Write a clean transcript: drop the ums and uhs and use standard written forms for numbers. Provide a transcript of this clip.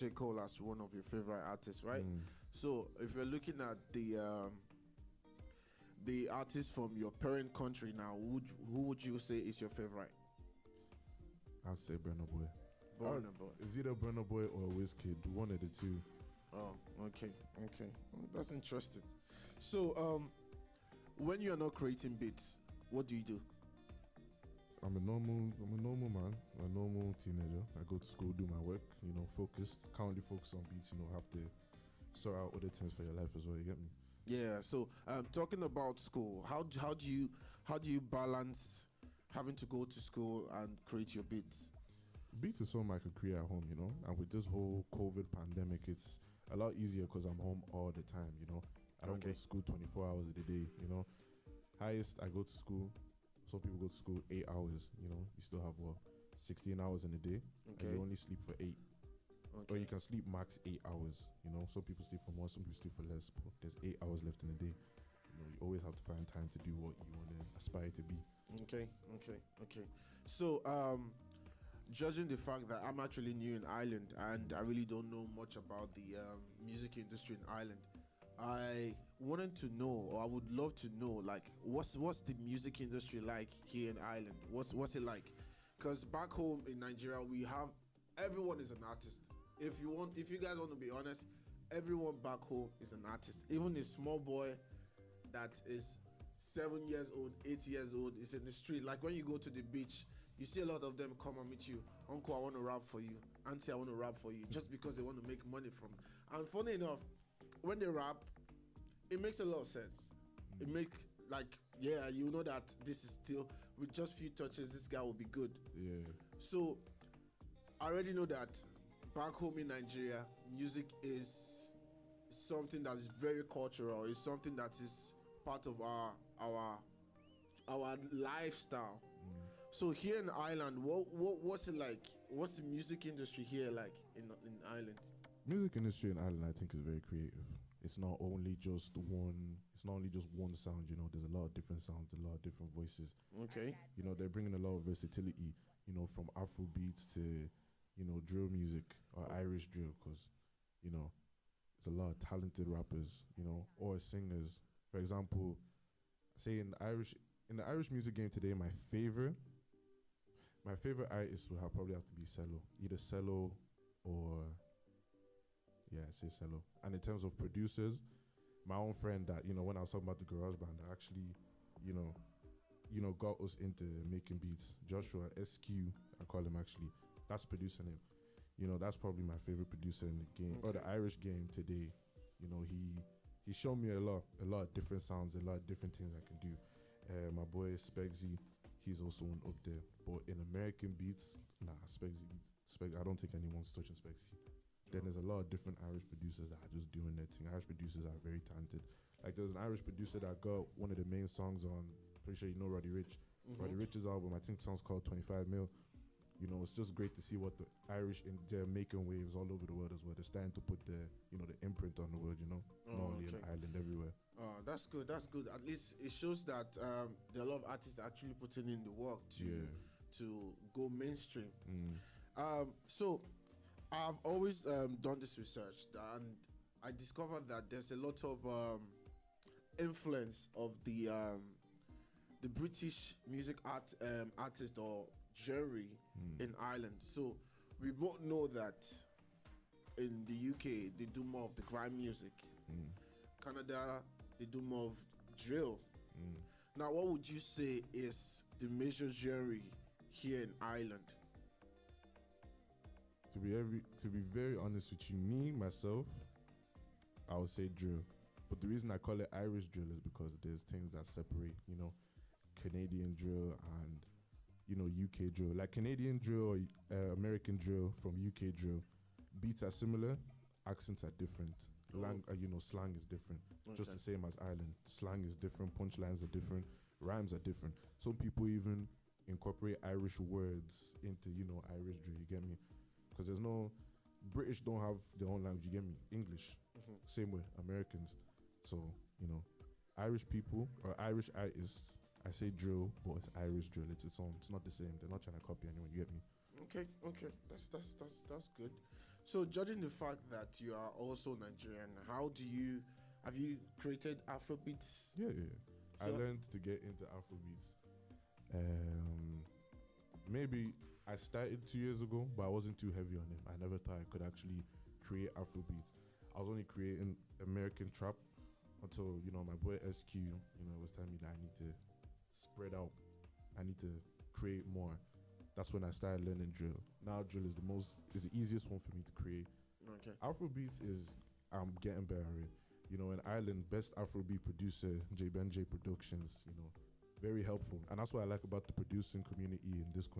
J. Cole as one of your favorite artists, right? So if you're looking at the artist from your parent country now, who would you say is your favorite? I'd say Burna Boy. Burna Boy. It's either Burna Boy or Wizkid, one of the two. Oh, okay. That's interesting. So, when you're not creating beats, what do you do? I'm a normal man, a normal teenager. I go to school, do my work, focused, currently focus on beats, have to sort out other things for your life as well, you get me? Yeah, so talking about school, how do you balance having to go to school and create your beats? Beats is something I could create at home, and with this whole COVID pandemic, it's a lot easier because I'm home all the time, I don't go to school 24 hours a day, Highest I go to school, some people go to school 8 hours, you still have 16 hours in a day, and you only sleep for 8. Or you can sleep max 8 hours, some people sleep for more, some people sleep for less, but there's 8 hours left in the day. You always have to find time to do what you want to aspire to be. Okay. So, judging the fact that I'm actually new in Ireland and I really don't know much about the music industry in Ireland, I wanted to know, or I would love to know, like, what's the music industry like here in Ireland? What's it like? Because back home in Nigeria, we have everyone is an artist. If you guys want to be honest, everyone back home is an artist. Even a small boy that is 7 years old, 8 years old is in the street. Like when you go to the beach, you see a lot of them come and meet you. Uncle, I want to rap for you. Auntie, I want to rap for you. Just because they want to make money from it. And funny enough, when they rap, it makes a lot of sense. It makes you know that this is still, with just few touches, this guy will be good. Yeah. So I already know that back home in Nigeria, music is something that is very cultural. It's something that is part of our lifestyle. So here in Ireland, what's it like? What's the music industry here like in Ireland? Music industry in Ireland, I think, is very creative. It's not only just one sound, there's a lot of different sounds, a lot of different voices. Okay. They're bringing a lot of versatility, from Afro beats to, drill music or Irish drill, because, there's a lot of talented rappers, or singers. For example, say in the Irish music game today, my favorite artist would probably have to be Cello. Either Cello or say Cello. And in terms of producers, my own friend that, when I was talking about the garage band, that actually, got us into making beats. Joshua SQ, I call him actually. That's producing him. That's probably my favorite producer in the game, or the Irish game today. He showed me a lot of different sounds, a lot of different things I can do. My boy Spegsy, he's also one up there. But in American beats, Spegsy, I don't think anyone's touching Spegsy. Then there's a lot of different Irish producers that are just doing their thing. Irish producers are very talented. Like there's an Irish producer that got one of the main songs on, pretty sure you know Roddy Ricch. Roddy Rich's album, I think the song's called 25 Mil. It's just great to see what the Irish they're making waves all over the world as well. They're starting to put the imprint on the world, not only in Ireland, everywhere. Oh, that's good. At least it shows that there are a lot of artists actually putting in the work to go mainstream. So I've always done this research, and I discovered that there's a lot of influence of the British music artist or genre in Ireland. So we both know that in the UK they do more of the grime music. Canada, they do more of drill. Now, what would you say is the major genre here in Ireland? To be very honest with you, myself, I would say drill. But the reason I call it Irish drill is because there's things that separate, Canadian drill and, UK drill. Like Canadian drill or American drill from UK drill, beats are similar, accents are different. Slang is different. Just the same as Ireland. Slang is different, punchlines are different, rhymes are different. Some people even incorporate Irish words into, Irish drill, you get me? Because there's no, British don't have their own language, you get me? English. Same with Americans. So, Irish people or Irish artists, I say drill, but it's Irish drill. It's its own. It's not the same. They're not trying to copy anyone, you get me? Okay. That's good. So, judging the fact that you are also Nigerian, how do you have you created Afrobeats? Yeah, yeah. I So, learned to get into Afrobeats. Um, Maybe I started 2 years ago, but I wasn't too heavy on it. I never thought I could actually create Afrobeats. I was only creating American trap until my boy SQ was telling me that I need to spread out. I need to create more. That's when I started learning drill. Now drill is the easiest one for me to create. okay. Afrobeats is I'm getting better at it. In Ireland, best Afrobeat producer, J Ben J Productions, very helpful. And that's what I like about the producing community in this country.